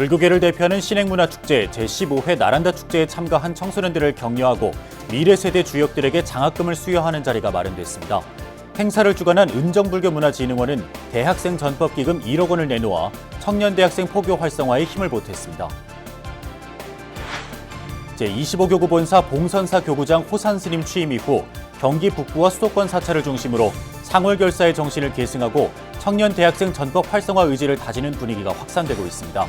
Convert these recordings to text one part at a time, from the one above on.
불교계를 대표하는 신행문화축제 제15회 나란다 축제에 참가한 청소년들을 격려하고 미래 세대 주역들에게 장학금을 수여하는 자리가 마련됐습니다. 행사를 주관한 은정불교문화진흥원은 대학생 전법기금 1억 원을 내놓아 청년대학생 포교 활성화에 힘을 보탰습니다. 제25교구 본사 봉선사 교구장 호산스님 취임 이후 경기 북부와 수도권 사찰을 중심으로 상월결사의 정신을 계승하고 청년 대학생 전법 활성화 의지를 다지는 분위기가 확산되고 있습니다.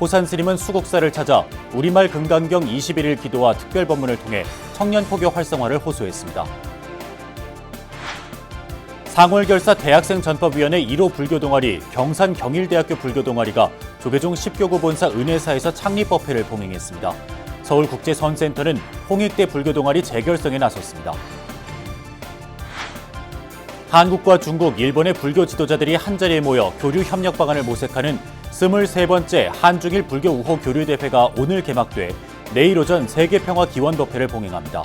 호산스님은 수국사를 찾아 우리말 금강경 21일 기도와 특별법문을 통해 청년 포교 활성화를 호소했습니다. 상월결사 대학생 전법위원회 1호 불교동아리 경산 경일대학교 불교동아리가 조계종 10교구 본사 은혜사에서 창립법회를 봉행했습니다. 서울국제선센터는 홍익대 불교동아리 재결성에 나섰습니다. 한국과 중국, 일본의 불교 지도자들이 한자리에 모여 교류 협력 방안을 모색하는 23번째 한중일 불교 우호 교류 대회가 오늘 개막돼 내일 오전 세계평화기원법회를 봉행합니다.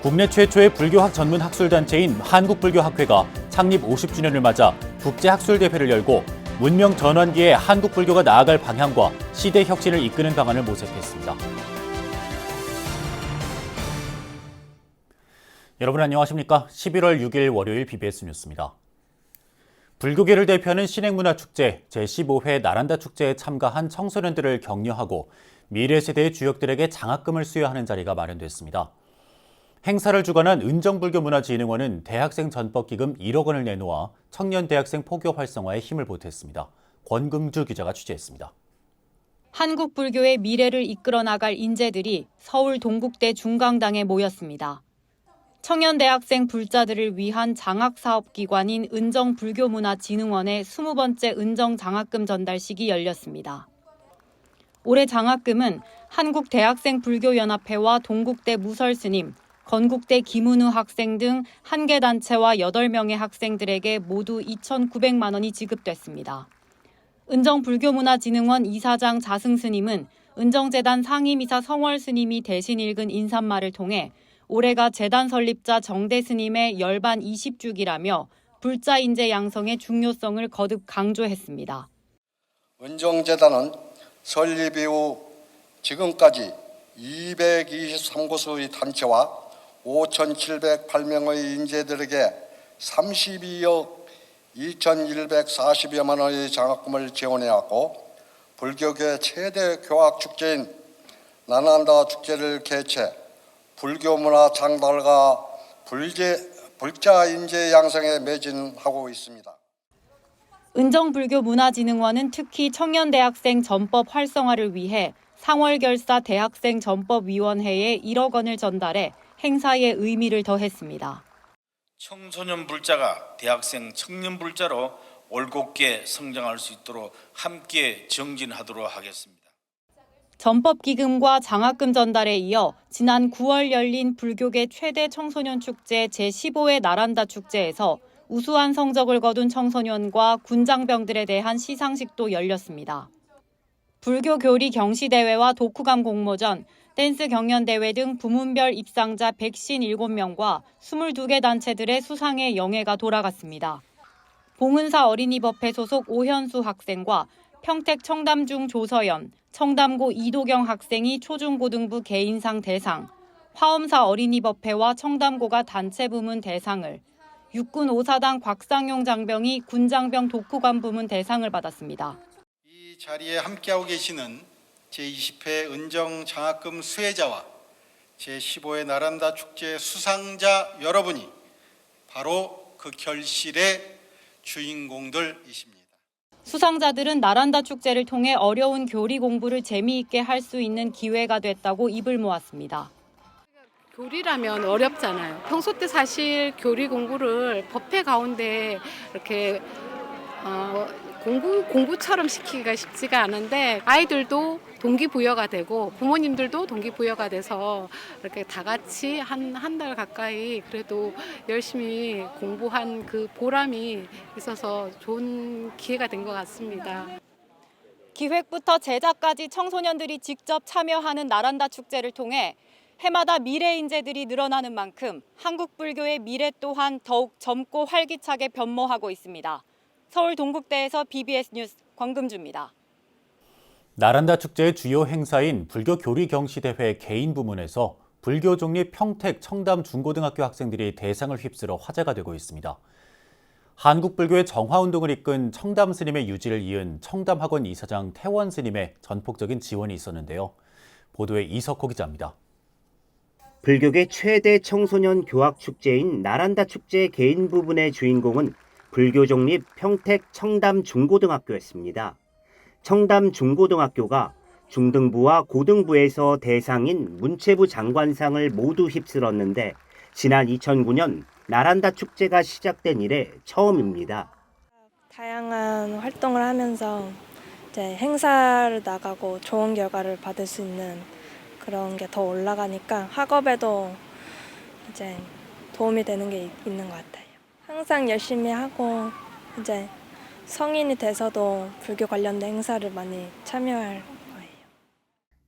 국내 최초의 불교학 전문 학술단체인 한국불교학회가 창립 50주년을 맞아 국제학술대회를 열고 문명 전환기에 한국 불교가 나아갈 방향과 시대 혁신을 이끄는 방안을 모색했습니다. 여러분 안녕하십니까? 11월 6일 월요일 BBS 뉴스입니다. 불교계를 대표하는 신행문화축제 제15회 나란다 축제에 참가한 청소년들을 격려하고 미래 세대의 주역들에게 장학금을 수여하는 자리가 마련됐습니다. 행사를 주관한 은정불교문화진흥원은 대학생 전법기금 1억 원을 내놓아 청년 대학생 포교 활성화에 힘을 보탰습니다. 권금주 기자가 취재했습니다. 한국 불교의 미래를 이끌어 나갈 인재들이 서울 동국대 중강당에 모였습니다. 청년 대학생 불자들을 위한 장학사업기관인 은정불교문화진흥원의 20번째 은정장학금 전달식이 열렸습니다. 올해 장학금은 한국대학생불교연합회와 동국대 무설스님, 건국대 김은우 학생 등 한 개 단체와 8명의 학생들에게 모두 2,900만 원이 지급됐습니다. 은정불교문화진흥원 이사장 자승스님은 은정재단 상임이사 성월스님이 대신 읽은 인사말을 통해 올해가 재단 설립자 정대스님의 열반 20주기라며 불자 인재 양성의 중요성을 거듭 강조했습니다. 은정재단은 설립 이후 지금까지 223곳의 단체와 5,708명의 인재들에게 32억 2,140여만 원의 장학금을 지원해왔고 불교계 최대 교학축제인 나란다 축제를 개최 불교문화 장달과 불자 인재 양성에 매진하고 있습니다. 은정불교문화진흥원은 특히 청년대학생 전법 활성화를 위해 상월결사 대학생 전법위원회에 1억 원을 전달해 행사의 의미를 더했습니다. 청소년 불자가 대학생 청년 불자로 올곧게 성장할 수 있도록 함께 정진하도록 하겠습니다. 전법기금과 장학금 전달에 이어 지난 9월 열린 불교계 최대 청소년 축제 제15회 나란다 축제에서 우수한 성적을 거둔 청소년과 군장병들에 대한 시상식도 열렸습니다. 불교 교리 경시대회와 독후감 공모전, 댄스 경연대회 등 부문별 입상자 157명과 22개 단체들의 수상의 영예가 돌아갔습니다. 봉은사 어린이법회 소속 오현수 학생과 평택 청담중 조서연, 청담고 이도경 학생이 초중고등부 개인상 대상, 화엄사 어린이법회와 청담고가 단체 부문 대상을, 육군 오사단 곽상용 장병이 군장병 독후감 부문 대상을 받았습니다. 이 자리에 함께하고 계시는 제20회 은정장학금 수혜자와 제15회 나란다 축제 수상자 여러분이 바로 그 결실의 주인공들이십니다. 수상자들은 나란다 축제를 통해 어려운 교리 공부를 재미있게 할 수 있는 기회가 됐다고 입을 모았습니다. 교리라면 어렵잖아요. 평소 때 사실 교리 공부를 법회 가운데 이렇게 공부처럼 시키기가 쉽지가 않은데 아이들도 동기부여가 되고 부모님들도 동기부여가 돼서 이렇게 다 같이 한 달 가까이 그래도 열심히 공부한 그 보람이 있어서 좋은 기회가 된 것 같습니다. 기획부터 제작까지 청소년들이 직접 참여하는 나란다 축제를 통해 해마다 미래 인재들이 늘어나는 만큼 한국 불교의 미래 또한 더욱 젊고 활기차게 변모하고 있습니다. 서울 동국대에서 BBS 뉴스 권금주입니다. 나란다 축제의 주요 행사인 불교 교리 경시대회 개인 부문에서 불교 종립 평택 청담 중고등학교 학생들이 대상을 휩쓸어 화제가 되고 있습니다. 한국불교의 정화운동을 이끈 청담 스님의 유지를 이은 청담학원 이사장 태원 스님의 전폭적인 지원이 있었는데요. 보도에 이석호 기자입니다. 불교계 최대 청소년 교학 축제인 나란다 축제 개인 부분의 주인공은 불교 종립 평택 청담 중고등학교였습니다. 청담 중고등학교가 중등부와 고등부에서 대상인 문체부 장관상을 모두 휩쓸었는데 지난 2009년 나란다 축제가 시작된 이래 처음입니다. 다양한 활동을 하면서 이제 행사를 나가고 좋은 결과를 받을 수 있는 그런 게 더 올라가니까 학업에도 이제 도움이 되는 게 있는 것 같아요. 항상 열심히 하고 이제 성인이 돼서도 불교 관련된 행사를 많이 참여할 거예요.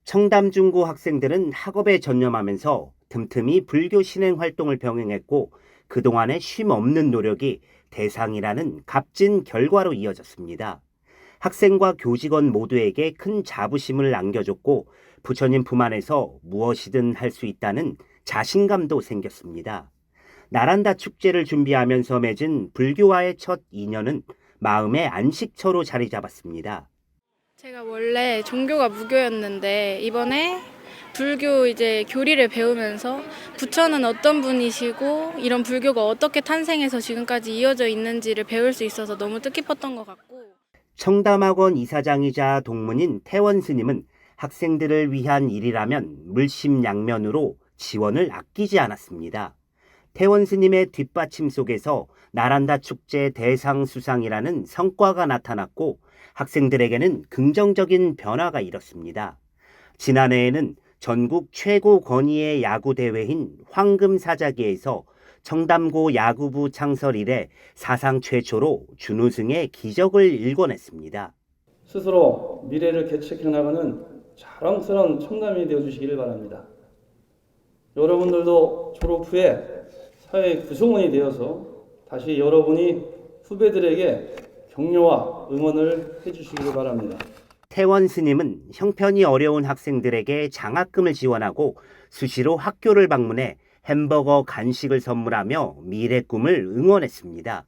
청담중고 학생들은 학업에 전념하면서 틈틈이 불교 신행 활동을 병행했고 그동안의 쉼 없는 노력이 대상이라는 값진 결과로 이어졌습니다. 학생과 교직원 모두에게 큰 자부심을 안겨줬고 부처님 품 안에서 무엇이든 할 수 있다는 자신감도 생겼습니다. 나란다 축제를 준비하면서 맺은 불교와의 첫 인연은 마음의 안식처로 자리 잡았습니다. 제가 원래 종교가 무교였는데 이번에 불교 이제 교리를 배우면서 부처는 어떤 분이시고 이런 불교가 어떻게 탄생해서 지금까지 이어져 있는지를 배울 수 있어서 너무 뜻깊었던 것 같고. 청담학원 이사장이자 동문인 태원 스님은 학생들을 위한 일이라면 물심양면으로 지원을 아끼지 않았습니다. 태원 스님의 뒷받침 속에서 나란다 축제 대상 수상이라는 성과가 나타났고 학생들에게는 긍정적인 변화가 일었습니다. 지난해에는 전국 최고 권위의 야구 대회인 황금사자기에서 청담고 야구부 창설 이래 사상 최초로 준우승의 기적을 일궈냈습니다. 스스로 미래를 개척해 나가는 자랑스러운 청담이 되어주시기를 바랍니다. 여러분들도 졸업 후에 사회 구성원이 되어서 다시 여러분이 후배들에게 격려와 응원을 해주시기를 바랍니다. 태원 스님은 형편이 어려운 학생들에게 장학금을 지원하고 수시로 학교를 방문해 햄버거 간식을 선물하며 미래 꿈을 응원했습니다.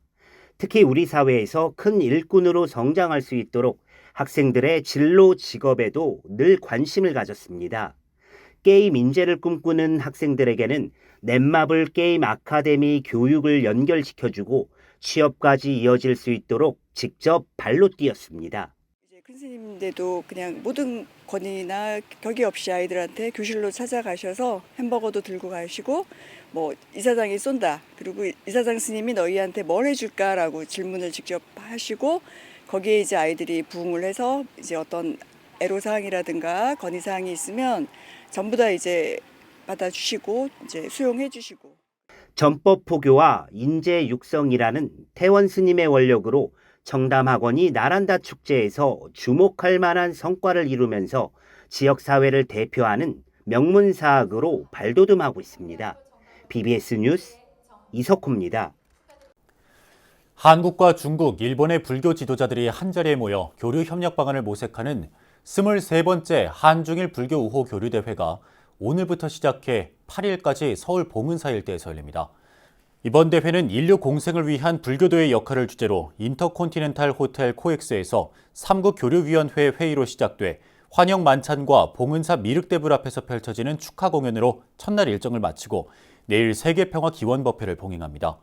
특히 우리 사회에서 큰 일꾼으로 성장할 수 있도록 학생들의 진로 직업에도 늘 관심을 가졌습니다. 게임 인재를 꿈꾸는 학생들에게는 넷마블 게임 아카데미 교육을 연결시켜주고 취업까지 이어질 수 있도록 직접 발로 뛰었습니다. 큰 스님인데도 그냥 모든 권위나 격의 없이 아이들한테 교실로 찾아가셔서 햄버거도 들고 가시고 뭐 이사장이 쏜다. 그리고 이사장 스님이 너희한테 뭘 해줄까라고 질문을 직접 하시고 거기에 이제 아이들이 부응을 해서 이제 어떤 애로사항이라든가 건의사항이 있으면 전부 다 이제 받아주시고 이제 수용해주시고. 전법 포교와 인재 육성이라는 태원 스님의 원력으로 청담학원이 나란다 축제에서 주목할 만한 성과를 이루면서 지역사회를 대표하는 명문사학으로 발돋움하고 있습니다. BBS 뉴스 이석호입니다. 한국과 중국, 일본의 불교 지도자들이 한자리에 모여 교류 협력 방안을 모색하는 23번째 한중일 불교 우호 교류대회가 오늘부터 시작해 8일까지 서울 봉은사 일대에서 열립니다. 이번 대회는 인류 공생을 위한 불교도의 역할을 주제로 인터콘티넨탈 호텔 코엑스에서 3국 교류위원회 회의로 시작돼 환영 만찬과 봉은사 미륵대불 앞에서 펼쳐지는 축하 공연으로 첫날 일정을 마치고 내일 세계평화기원법회를 봉행합니다.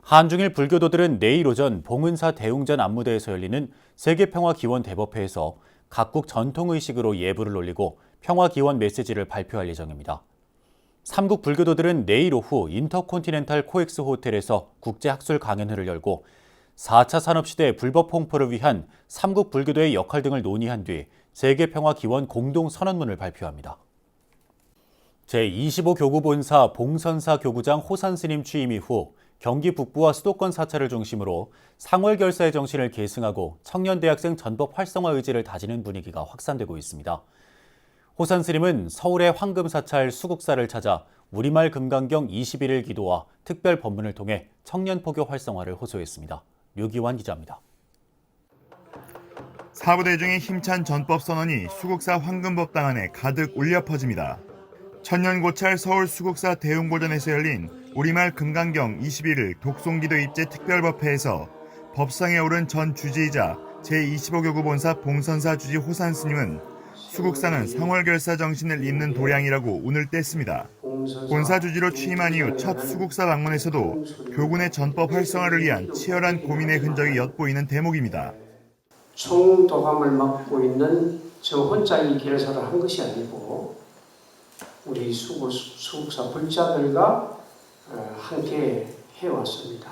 한중일 불교도들은 내일 오전 봉은사 대웅전 안무대에서 열리는 세계평화기원 대법회에서 각국 전통의식으로 예불을 올리고 평화기원 메시지를 발표할 예정입니다. 3국 불교도들은 내일 오후 인터콘티넨탈 코엑스 호텔에서 국제학술 강연회를 열고 4차 산업시대 불법 홍보를 위한 3국 불교도의 역할 등을 논의한 뒤 세계평화기원 공동선언문을 발표합니다. 제25교구본사 봉선사 교구장 호산스님 취임 이후 경기 북부와 수도권 사찰을 중심으로 상월결사의 정신을 계승하고 청년대학생 전법 활성화 의지를 다지는 분위기가 확산되고 있습니다. 호산 스님은 서울의 황금사찰 수국사를 찾아 우리말 금강경 21일 기도와 특별 법문을 통해 청년 포교 활성화를 호소했습니다. 류기환 기자입니다. 사부대중의 힘찬 전법 선언이 수국사 황금법당 안에 가득 울려 퍼집니다. 천년고찰 서울 수국사 대웅고전에서 열린 우리말 금강경 21일 독송기도 입제 특별법회에서 법상에 오른 전 주지이자 제25교구 본사 봉선사 주지 호산 스님은 수국사는 상월결사 정신을 잇는 도량이라고 운을 뗐습니다. 본사 주지로 취임한 이후 첫 수국사 방문에서도 교군의 전법 활성화를 위한 치열한 고민의 흔적이 엿보이는 대목입니다. 총도감을 맡고 있는 저 혼자 이 결사를 한 것이 아니고 우리 수국사 불자들과 함께 해왔습니다.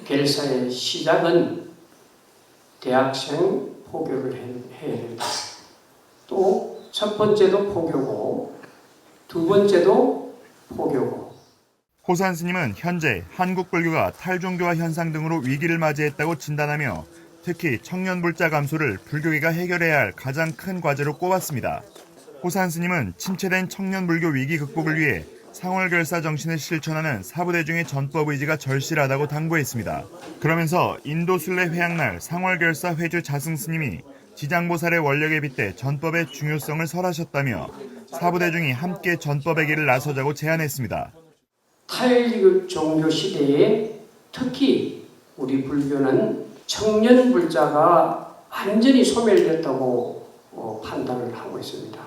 결사의 시작은 대학생 포교를 해야 된다. 또 첫 번째도 포교고 두 번째도 포교고. 호산 스님은 현재 한국 불교가 탈종교화 현상 등으로 위기를 맞이했다고 진단하며 특히 청년 불자 감소를 불교계가 해결해야 할 가장 큰 과제로 꼽았습니다. 호산 스님은 침체된 청년 불교 위기 극복을 위해 상월결사 정신을 실천하는 사부대중의 전법 의지가 절실하다고 당부했습니다. 그러면서 인도 순례 회양날 상월결사 회주 자승 스님이 지장보살의 원력에 빗대 전법의 중요성을 설하셨다며 사부대중이 함께 전법의 길을 나서자고 제안했습니다. 탈종교 시대에 특히 우리 불교는 청년 불자가 완전히 소멸됐다고 판단을 하고 있습니다.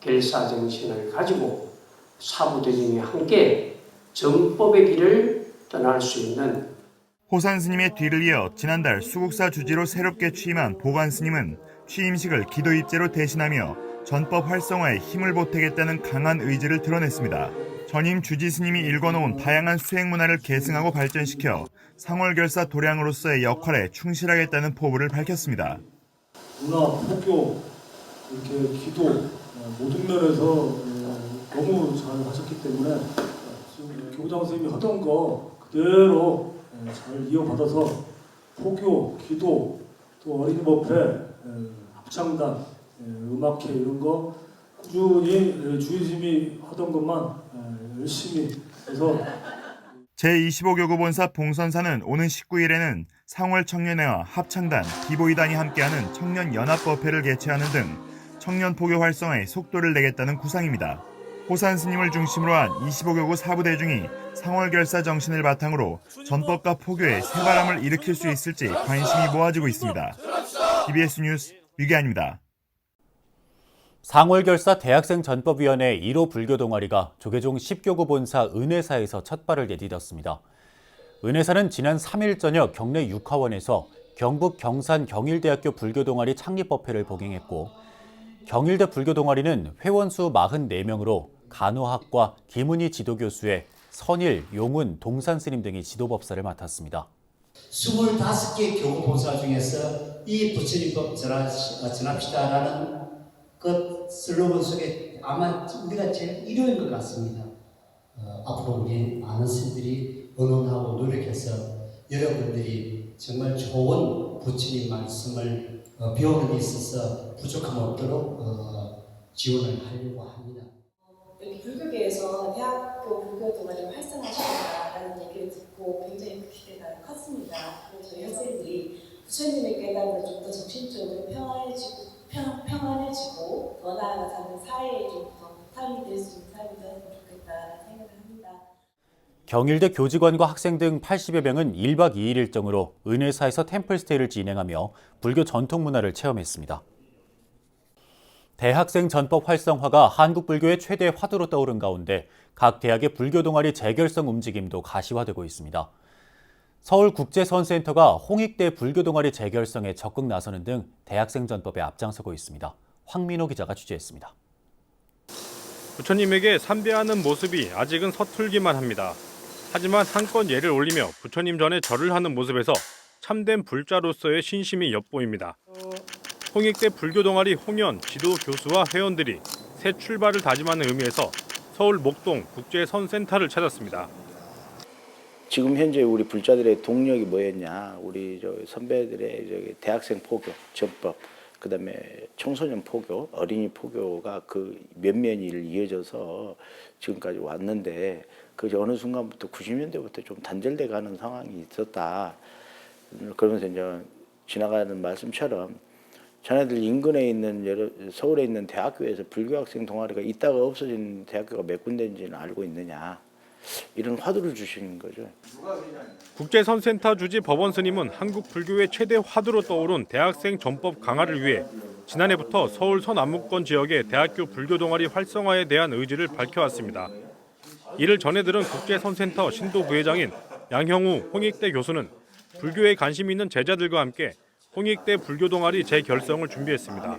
결사 정신을 가지고 사부대중이 함께 전법의 길을 떠날 수 있는. 호산 스님의 뒤를 이어 지난달 수국사 주지로 새롭게 취임한 보관 스님은 취임식을 기도 입제로 대신하며 전법 활성화에 힘을 보태겠다는 강한 의지를 드러냈습니다. 전임 주지 스님이 일궈놓은 다양한 수행 문화를 계승하고 발전시켜 상월결사 도량으로서의 역할에 충실하겠다는 포부를 밝혔습니다. 문화, 포교, 이렇게 기도 모든 면에서 너무 잘 하셨기 때문에 지금 교장 선생님이 하던 거 그대로 잘 이어받아서 포교, 기도, 또 어린이 법회, 합창단, 음악회 이런 거 꾸준히 주의심이 하던 것만 열심히 해서. 제25교구 본사 봉선사는 오는 19일에는 상월 청년회와 합창단, 기보이단이 함께하는 청년연합법회를 개최하는 등 청년 포교 활성화에 속도를 내겠다는 구상입니다. 호산 스님을 중심으로 한 25교구 사부대중이 상월결사 정신을 바탕으로 전법과 포교에 새바람을 일으킬 수 있을지 관심이 모아지고 있습니다. TBS 뉴스 유기환입니다. 상월결사 대학생 전법위원회 1호 불교 동아리가 조계종 10교구 본사 은혜사에서 첫 발을 내디뎠습니다. 은혜사는 지난 3일 저녁 경내 6화원에서 경북 경산 경일대학교 불교 동아리 창립법회를 복행했고 경일대 불교 동아리는 회원수 44명으로 간호학과 김은희 지도교수의 선일, 용운, 동산 스님 등이 지도법사를 맡았습니다. 25개 교구 본사 중에서 이 부처님법 전합시다라는 그 슬로건 속에 아마 우리가 제일 1호인 것 같습니다. 앞으로 우리 많은 스님들이 의논하고 노력해서 여러분들이 정말 좋은 부처님 말씀을 배우는 데 있어서 부족함 없도록 지원을 하려고 합니다. 여기 불교계에서 대학교 불교 동아리를 활성화시킨다라는 얘기를 듣고 굉장히 그 기대가 컸습니다. 그리고 저희 학생들이 부처님의 깨달음을 좀 더 정신적으로 평안해지고 더 나아가 사는 사회에 좀 더 보탬이 될 수 있는 사람이 되었으면 좋겠다라는 생각을 합니다. 경일대 교직원과 학생 등 80여 명은 1박 2일 일정으로 은혜사에서 템플스테이를 진행하며 불교 전통 문화를 체험했습니다. 대학생 전법 활성화가 한국 불교의 최대 화두로 떠오른 가운데 각 대학의 불교 동아리 재결성 움직임도 가시화되고 있습니다. 서울국제선센터가 홍익대 불교 동아리 재결성에 적극 나서는 등 대학생 전법에 앞장서고 있습니다. 황민호 기자가 취재했습니다. 부처님에게 삼배하는 모습이 아직은 서툴기만 합니다. 하지만 한 건 예를 올리며 부처님 전에 절을 하는 모습에서 참된 불자로서의 신심이 엿보입니다. 홍익대 불교 동아리 홍연 지도 교수와 회원들이 새 출발을 다짐하는 의미에서 서울 목동 국제선센터를 찾았습니다. 지금 현재 우리 불자들의 동력이 뭐였냐? 우리 선배들의 대학생 포교, 전법, 그다음에 청소년 포교, 어린이 포교가 그 면면이 이어져서 지금까지 왔는데 그 어느 순간부터 90년대부터 좀 단절돼 가는 상황이 있었다. 그러면서 이제 지나가는 말씀처럼 자네들 인근에 있는 서울에 있는 대학교에서 불교 학생 동아리가 있다가 없어진 대학교가 몇 군데인지는 알고 있느냐. 이런 화두를 주시는 거죠. 국제선센터 주지 법원 스님은 한국 불교의 최대 화두로 떠오른 대학생 전법 강화를 위해 지난해부터 서울 서남무권 지역의 대학교 불교 동아리 활성화에 대한 의지를 밝혀왔습니다. 이를 전해들은 국제선센터 신도 부회장인 양형우 홍익대 교수는 불교에 관심 있는 제자들과 함께 홍익대 불교 동아리 재결성을 준비했습니다.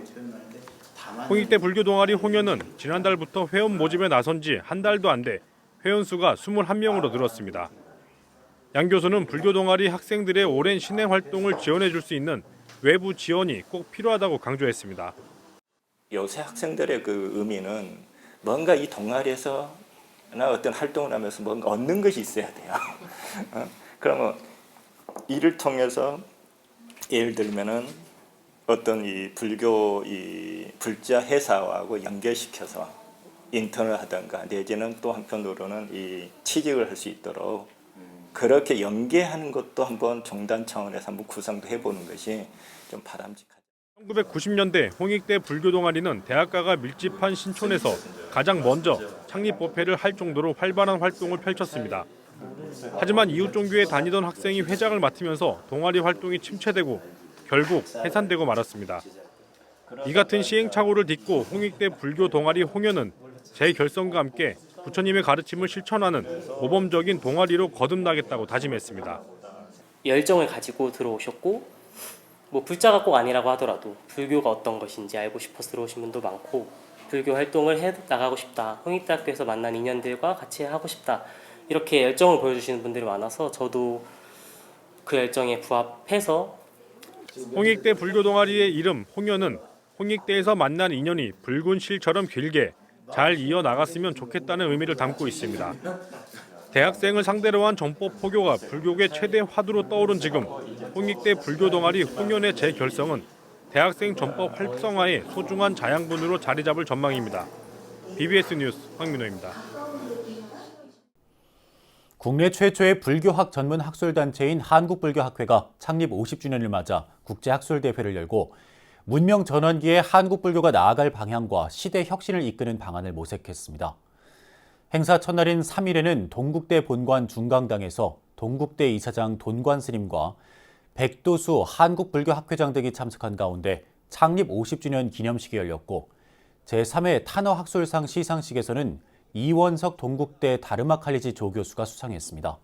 홍익대 불교 동아리 홍연은 지난달부터 회원 모집에 나선 지 한 달도 안 돼 회원 수가 21명으로 늘었습니다. 양 교수는 불교 동아리 학생들의 오랜 신행 활동을 지원해 줄 수 있는 외부 지원이 꼭 필요하다고 강조했습니다. 요새 학생들의 그 의미는 뭔가 이 동아리에서 어떤 활동을 하면서 뭔가 얻는 것이 있어야 돼요. 그러면 이를 통해서 예를 들면은 어떤 이 불교 이 불자 회사하고 연결시켜서 인턴을 하든가 내지는 또 한편으로는 이 취직을 할 수 있도록 그렇게 연계하는 것도 한번 종단 차원에서 한번 구상도 해보는 것이 좀 바람직하죠. 1990년대 홍익대 불교 동아리는 대학가가 밀집한 신촌에서 가장 먼저 창립 법회를 할 정도로 활발한 활동을 펼쳤습니다. 하지만 이웃 종교에 다니던 학생이 회장을 맡으면서 동아리 활동이 침체되고 결국 해산되고 말았습니다. 이 같은 시행착오를 딛고 홍익대 불교 동아리 홍연은 재결성과 함께 부처님의 가르침을 실천하는 모범적인 동아리로 거듭나겠다고 다짐했습니다. 열정을 가지고 들어오셨고 뭐 불자가 꼭 아니라고 하더라도 불교가 어떤 것인지 알고 싶어서 들어오신 분도 많고 불교 활동을 해 나가고 싶다. 홍익대학교에서 만난 인연들과 같이 하고 싶다. 이렇게 열정을 보여주시는 분들이 많아서 저도 그 열정에 부합해서 홍익대 불교 동아리의 이름 홍연은 홍익대에서 만난 인연이 붉은 실처럼 길게 잘 이어나갔으면 좋겠다는 의미를 담고 있습니다. 대학생을 상대로 한 전법 포교가 불교계 최대 화두로 떠오른 지금 홍익대 불교 동아리 홍연의 재결성은 대학생 전법 활성화의 소중한 자양분으로 자리 잡을 전망입니다. BBS 뉴스 황민호입니다. 국내 최초의 불교학 전문 학술단체인 한국불교학회가 창립 50주년을 맞아 국제학술대회를 열고 문명 전환기에 한국불교가 나아갈 방향과 시대 혁신을 이끄는 방안을 모색했습니다. 행사 첫날인 3일에는 동국대 본관 중강당에서 동국대 이사장 돈관 스님과 백도수 한국불교학회장 등이 참석한 가운데 창립 50주년 기념식이 열렸고 제3회 탄어학술상 시상식에서는 이원석 동국대 다르마 칼리지 조교수가 수상했습니다.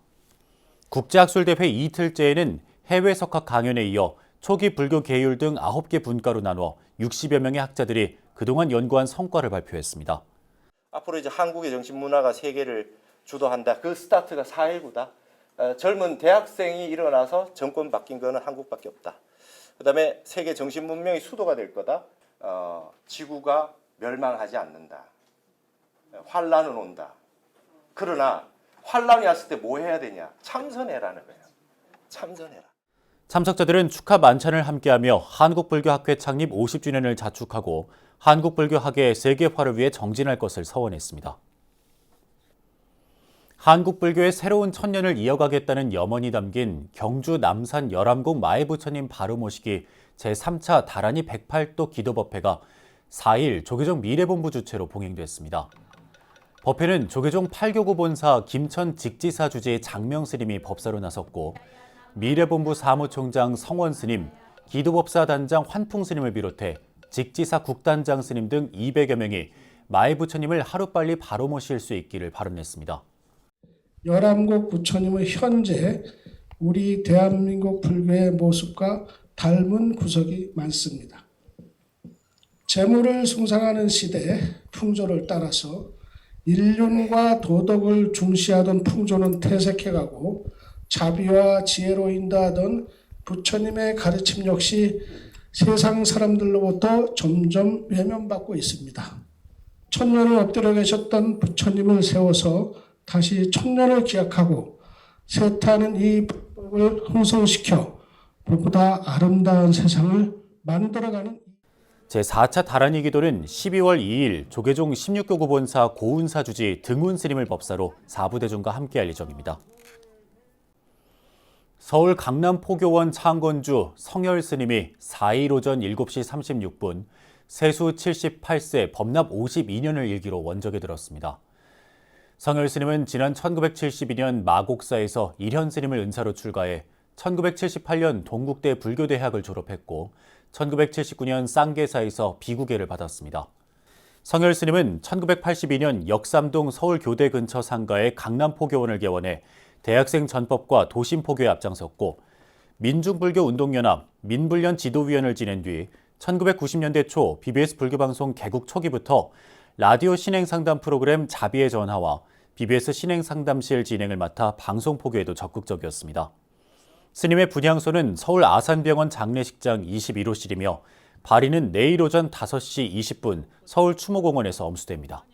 국제학술대회 이틀째에는 해외 석학 강연에 이어 초기 불교 계율 등 9개 분과로 나눠 60여 명의 학자들이 그동안 연구한 성과를 발표했습니다. 앞으로 이제 한국의 정신 문화가 세계를 주도한다. 그 스타트가 4.19다. 젊은 대학생이 일어나서 정권 바뀐 거는 한국밖에 없다. 그다음에 세계 정신 문명의 수도가 될 거다. 지구가 멸망하지 않는다. 환란은 온다. 그러나 환란이 왔을 때 뭐 해야 되냐? 참선해라는 거예요. 참선해라. 참석자들은 축하 만찬을 함께하며 한국불교학회 창립 50주년을 자축하고 한국불교학의 세계화를 위해 정진할 것을 서원했습니다. 한국불교의 새로운 천년을 이어가겠다는 염원이 담긴 경주 남산 열암공 마애부처님 바로 모시기 제3차 다란이 108도 기도법회가 4일 조계종 미래본부 주최로 봉행됐습니다. 법회는 조계종 8교구 본사 김천 직지사 주재의 장명 스님이 법사로 나섰고 미래본부 사무총장 성원 스님, 기도법사 단장 환풍 스님을 비롯해 직지사 국단장 스님 등 200여 명이 마애부처님을 하루빨리 바로 모실 수 있기를 발언했습니다. 열암국 부처님의 현재 우리 대한민국 불교의 모습과 닮은 구석이 많습니다. 재물을 숭상하는 시대 풍조를 따라서 인륜과 도덕을 중시하던 풍조는 퇴색해가고 자비와 지혜로 인도하던 부처님의 가르침 역시 세상 사람들로부터 점점 외면받고 있습니다. 천년을 엎드려 계셨던 부처님을 세워서 다시 천년을 기약하고 세타는 이 법을 흥성시켜 보다 아름다운 세상을 만들어가는 제4차 다란이 기도는 12월 2일 조계종 16교구 본사 고운사 주지 등운 스님을 법사로 사부대중과 함께할 예정입니다. 서울 강남포교원 창건주 성열 스님이 4일 오전 7시 36분 세수 78세 법납 52년을 일기로 원적에 들었습니다. 성열 스님은 지난 1972년 마곡사에서 일현 스님을 은사로 출가해 1978년 동국대 불교대학을 졸업했고 1979년 쌍계사에서 비구계를 받았습니다. 성열 스님은 1982년 역삼동 서울교대 근처 상가에 강남포교원을 개원해 대학생 전법과 도심포교에 앞장섰고 민중불교운동연합 민불련 지도위원을 지낸 뒤 1990년대 초 BBS 불교방송 개국 초기부터 라디오 신행상담 프로그램 자비의 전하와 BBS 신행상담실 진행을 맡아 방송포교에도 적극적이었습니다. 스님의 분향소는 서울 아산병원 장례식장 21호실이며 발인은 내일 오전 5시 20분 서울 추모공원에서 엄수됩니다.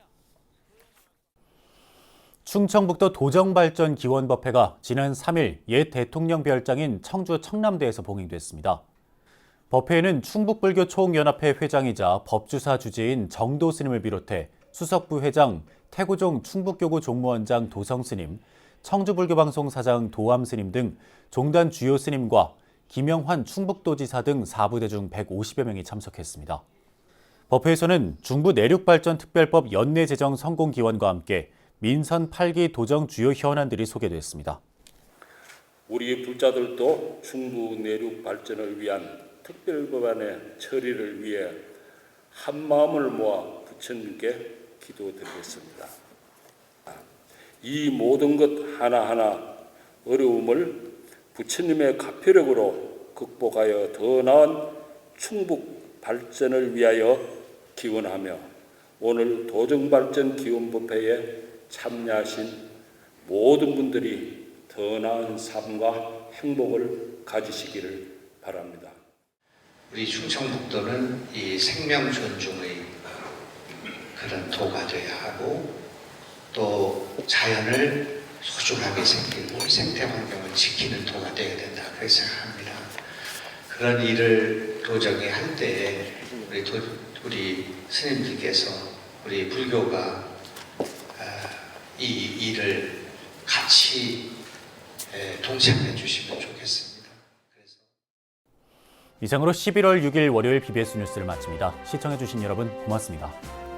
충청북도 도정발전기원법회가 지난 3일 옛 대통령 별장인 청주 청남대에서 봉행됐습니다. 법회에는 충북불교 초흥연합회 회장이자 법주사 주재인 정도 스님을 비롯해 수석부 회장 태고종 충북교구 종무원장 도성 스님, 청주불교방송 사장 도암 스님 등 종단 주요 스님과 김영환 충북도지사 등 4부대 중 150여 명이 참석했습니다. 법회에서는 중부 내륙발전특별법 연내 제정 성공 기원과 함께 민선 8기 도정 주요 현안들이 소개됐습니다. 우리 불자들도 중부 내륙 발전을 위한 특별법안의 처리를 위해 한 마음을 모아 부처님께 기도드리겠습니다. 이 모든 것 하나하나 어려움을 부처님의 가표력으로 극복하여 더 나은 충북 발전을 위하여 기원하며 오늘 도정발전기원법회에 참여하신 모든 분들이 더 나은 삶과 행복을 가지시기를 바랍니다. 우리 충청북도는 이 생명 존중의 그런 도가 되어야 하고 또 자연을 소중하게 생기고 생태 환경을 지키는 도가 되어야 된다 그렇게 생각합니다. 그런 일을 도정이 할 때 우리 스님들께서 우리 불교가 이 일을 같이 동참해 주시면 좋겠습니다. 이상으로 11월 6일 월요일 BBS 뉴스를 마칩니다. 시청해주신 여러분 고맙습니다.